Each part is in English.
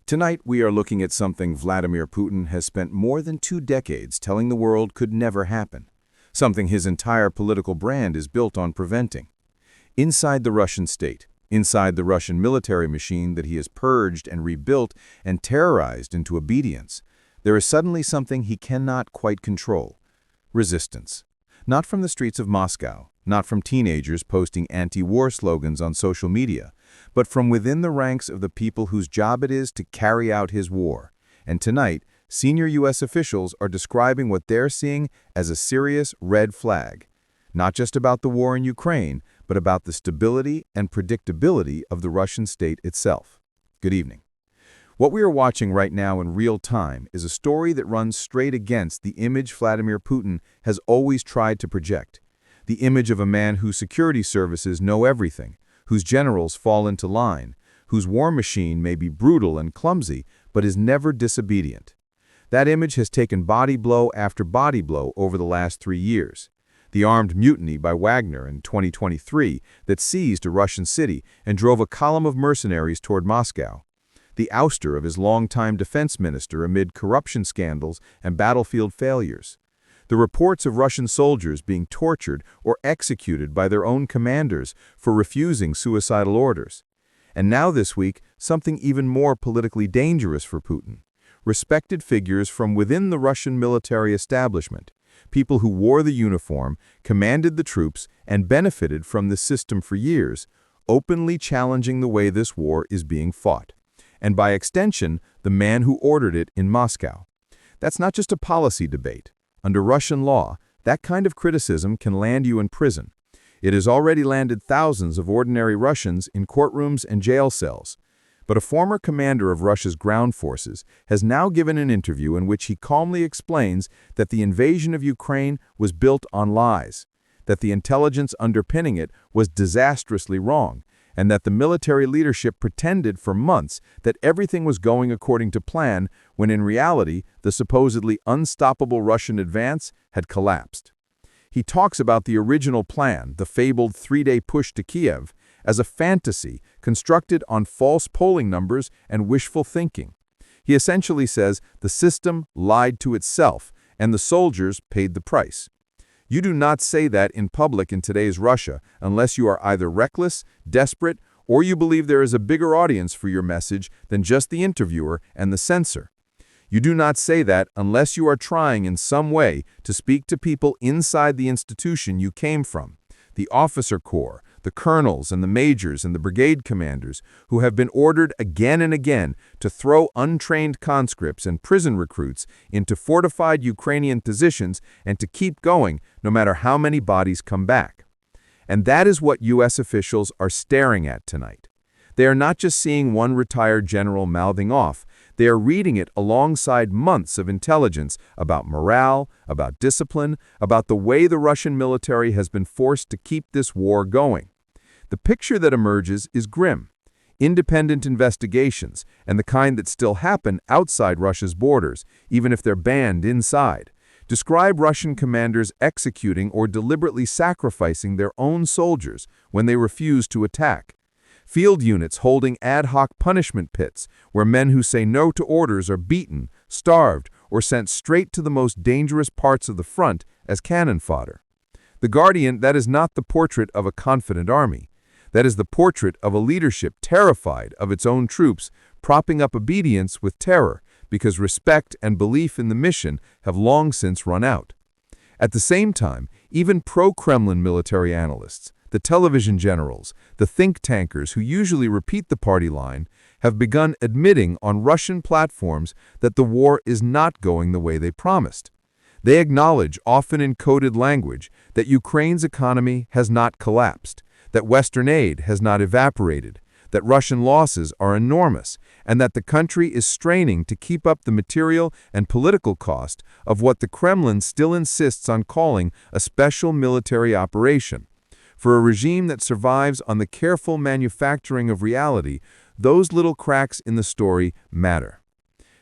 Tonight, we are looking at something Vladimir Putin has spent more than 2 decades telling the world could never happen, something his entire political brand is built on preventing. Inside the Russian state, inside the Russian military machine that he has purged and rebuilt and terrorized into obedience, there is suddenly something he cannot quite control: resistance. Not from the streets of Moscow, not from teenagers posting anti-war slogans on social media, but from within the ranks of the people whose job it is to carry out his war. And tonight, senior U.S. officials are describing what they're seeing as a serious red flag, not just about the war in Ukraine, but about the stability and predictability of the Russian state itself. Good evening. What we are watching right now in real time is a story that runs straight against the image Vladimir Putin has always tried to project, the image of a man whose security services know everything, whose generals fall into line, whose war machine may be brutal and clumsy, but is never disobedient. That image has taken body blow after body blow over the last 3 years. The armed mutiny by Wagner in 2023 that seized a Russian city and drove a column of mercenaries toward Moscow. The ouster of his longtime defense minister amid corruption scandals and battlefield failures. The reports of Russian soldiers being tortured or executed by their own commanders for refusing suicidal orders. And now this week, something even more politically dangerous for Putin. Respected figures from within the Russian military establishment, people who wore the uniform, commanded the troops, and benefited from the system for years, openly challenging the way this war is being fought. And by extension, the man who ordered it in Moscow. That's not just a policy debate. Under Russian law, that kind of criticism can land you in prison. It has already landed thousands of ordinary Russians in courtrooms and jail cells. But a former commander of Russia's ground forces has now given an interview in which he calmly explains that the invasion of Ukraine was built on lies, that the intelligence underpinning it was disastrously wrong, and that the military leadership pretended for months that everything was going according to plan, when in reality, the supposedly unstoppable Russian advance had collapsed. He talks about the original plan, the fabled 3-day push to Kiev, as a fantasy constructed on false polling numbers and wishful thinking. He essentially says the system lied to itself, and the soldiers paid the price. You do not say that in public in today's Russia unless you are either reckless, desperate, or you believe there is a bigger audience for your message than just the interviewer and the censor. You do not say that unless you are trying in some way to speak to people inside the institution you came from, the officer corps, the colonels and the majors and the brigade commanders who have been ordered again and again to throw untrained conscripts and prison recruits into fortified Ukrainian positions and to keep going no matter how many bodies come back. And that is what U.S. officials are staring at tonight. They are not just seeing one retired general mouthing off, they are reading it alongside months of intelligence about morale, about discipline, about the way the Russian military has been forced to keep this war going. The picture that emerges is grim. Independent investigations, and the kind that still happen outside Russia's borders, even if they're banned inside, describe Russian commanders executing or deliberately sacrificing their own soldiers when they refuse to attack. Field units holding ad hoc punishment pits where men who say no to orders are beaten, starved, or sent straight to the most dangerous parts of the front as cannon fodder. The Guardian, that is not the portrait of a confident army. That is the portrait of a leadership terrified of its own troops, propping up obedience with terror because respect and belief in the mission have long since run out. At the same time, even pro-Kremlin military analysts, the television generals, the think tankers who usually repeat the party line, have begun admitting on Russian platforms that the war is not going the way they promised. They acknowledge, often in coded language, that Ukraine's economy has not collapsed, that Western aid has not evaporated, that Russian losses are enormous, and that the country is straining to keep up the material and political cost of what the Kremlin still insists on calling a special military operation. For a regime that survives on the careful manufacturing of reality, those little cracks in the story matter.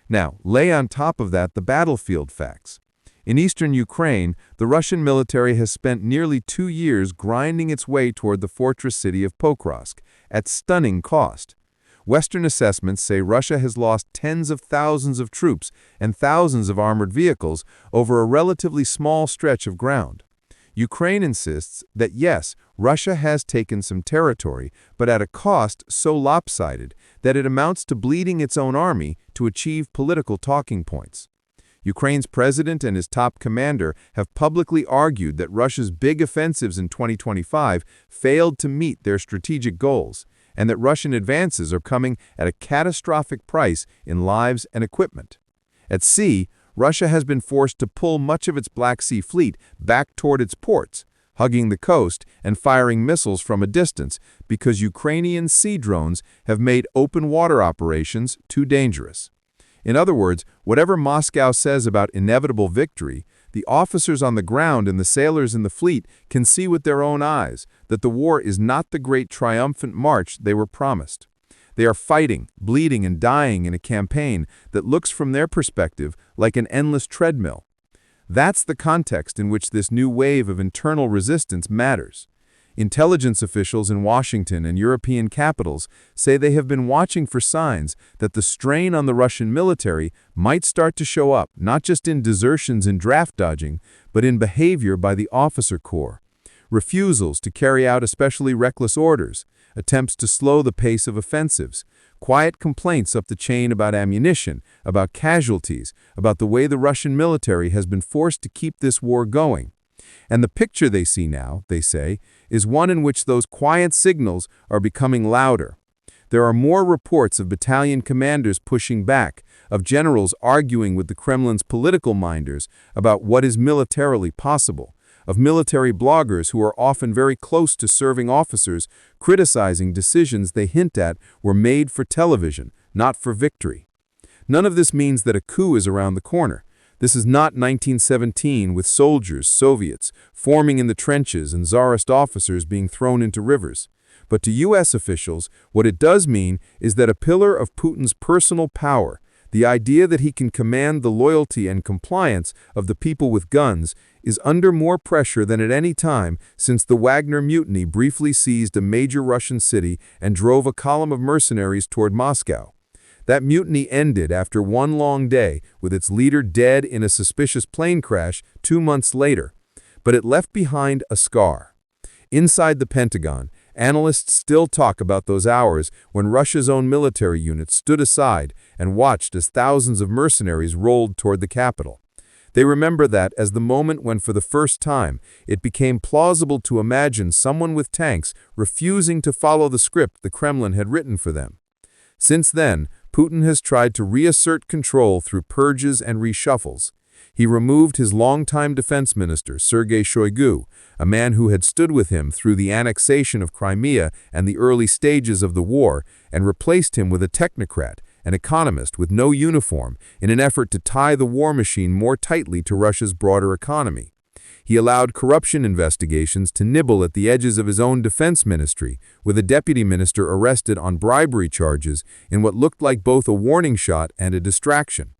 Now, lay on top of that the battlefield facts. In eastern Ukraine, the Russian military has spent nearly 2 years grinding its way toward the fortress city of Pokrovsk at stunning cost. Western assessments say Russia has lost tens of thousands of troops and thousands of armored vehicles over a relatively small stretch of ground. Ukraine insists that yes, Russia has taken some territory, but at a cost so lopsided that it amounts to bleeding its own army to achieve political talking points. Ukraine's president and his top commander have publicly argued that Russia's big offensives in 2025 failed to meet their strategic goals, and that Russian advances are coming at a catastrophic price in lives and equipment. At sea, Russia has been forced to pull much of its Black Sea fleet back toward its ports, hugging the coast and firing missiles from a distance because Ukrainian sea drones have made open water operations too dangerous. In other words, whatever Moscow says about inevitable victory, the officers on the ground and the sailors in the fleet can see with their own eyes that the war is not the great triumphant march they were promised. They are fighting, bleeding, and dying in a campaign that looks from their perspective like an endless treadmill. That's the context in which this new wave of internal resistance matters. Intelligence officials in Washington and European capitals say they have been watching for signs that the strain on the Russian military might start to show up, not just in desertions and draft dodging, but in behavior by the officer corps. Refusals to carry out especially reckless orders, attempts to slow the pace of offensives, quiet complaints up the chain about ammunition, about casualties, about the way the Russian military has been forced to keep this war going. And the picture they see now, they say, is one in which those quiet signals are becoming louder. There are more reports of battalion commanders pushing back, of generals arguing with the Kremlin's political minders about what is militarily possible, of military bloggers who are often very close to serving officers criticizing decisions they hint at were made for television, not for victory. None of this means that a coup is around the corner. This is not 1917 with soldiers, Soviets, forming in the trenches and Tsarist officers being thrown into rivers. But to U.S. officials, what it does mean is that a pillar of Putin's personal power, the idea that he can command the loyalty and compliance of the people with guns, is under more pressure than at any time since the Wagner mutiny briefly seized a major Russian city and drove a column of mercenaries toward Moscow. That mutiny ended after one long day, with its leader dead in a suspicious plane crash 2 months later. But it left behind a scar. Inside the Pentagon, analysts still talk about those hours when Russia's own military units stood aside and watched as thousands of mercenaries rolled toward the capital. They remember that as the moment when, for the first time, it became plausible to imagine someone with tanks refusing to follow the script the Kremlin had written for them. Since then, Putin has tried to reassert control through purges and reshuffles. He removed his longtime defense minister, Sergei Shoigu, a man who had stood with him through the annexation of Crimea and the early stages of the war, and replaced him with a technocrat, an economist with no uniform, in an effort to tie the war machine more tightly to Russia's broader economy. He allowed corruption investigations to nibble at the edges of his own defense ministry, with a deputy minister arrested on bribery charges in what looked like both a warning shot and a distraction.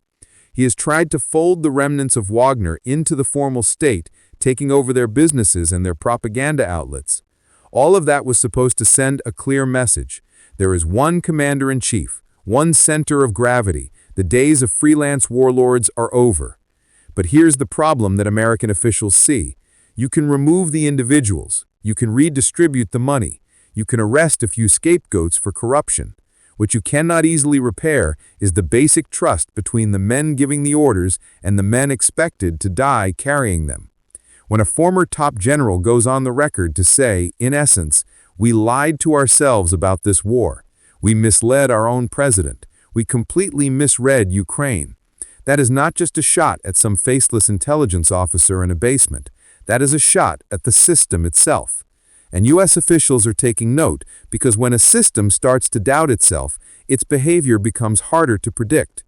He has tried to fold the remnants of Wagner into the formal state, taking over their businesses and their propaganda outlets. All of that was supposed to send a clear message. There is one commander-in-chief, one center of gravity. The days of freelance warlords are over. But here's the problem that American officials see. You can remove the individuals. You can redistribute the money. You can arrest a few scapegoats for corruption. What you cannot easily repair is the basic trust between the men giving the orders and the men expected to die carrying them. When a former top general goes on the record to say, in essence, we lied to ourselves about this war. We misled our own president. We completely misread Ukraine. That is not just a shot at some faceless intelligence officer in a basement. That is a shot at the system itself. And U.S. officials are taking note because when a system starts to doubt itself, its behavior becomes harder to predict.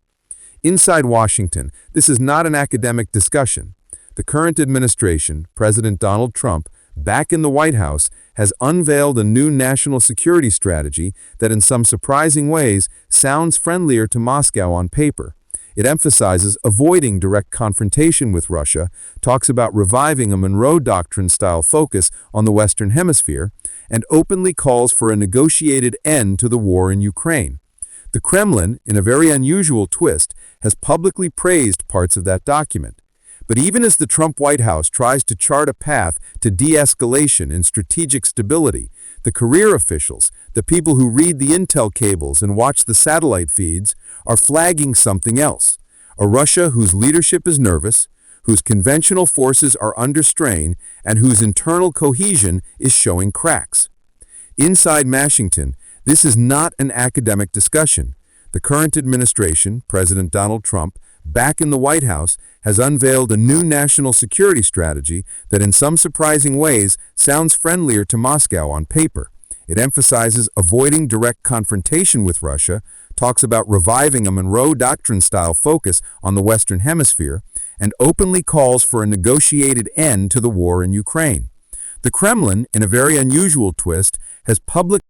Inside Washington, this is not an academic discussion. The current administration, President Donald Trump, back in the White House, has unveiled a new national security strategy that in some surprising ways sounds friendlier to Moscow on paper. It emphasizes avoiding direct confrontation with Russia, talks about reviving a Monroe Doctrine-style focus on the Western Hemisphere, and openly calls for a negotiated end to the war in Ukraine. The Kremlin, in a very unusual twist, has publicly praised parts of that document. But even as the Trump White House tries to chart a path to de-escalation and strategic stability, the career officials, the people who read the intel cables and watch the satellite feeds, are flagging something else. A Russia whose leadership is nervous, whose conventional forces are under strain, and whose internal cohesion is showing cracks. Inside Washington, this is not an academic discussion. The current administration, President Donald Trump, back in the White House, has unveiled a new national security strategy that in some surprising ways sounds friendlier to Moscow on paper. It emphasizes avoiding direct confrontation with Russia, talks about reviving a Monroe Doctrine-style focus on the Western Hemisphere, and openly calls for a negotiated end to the war in Ukraine. The Kremlin, in a very unusual twist, has publicly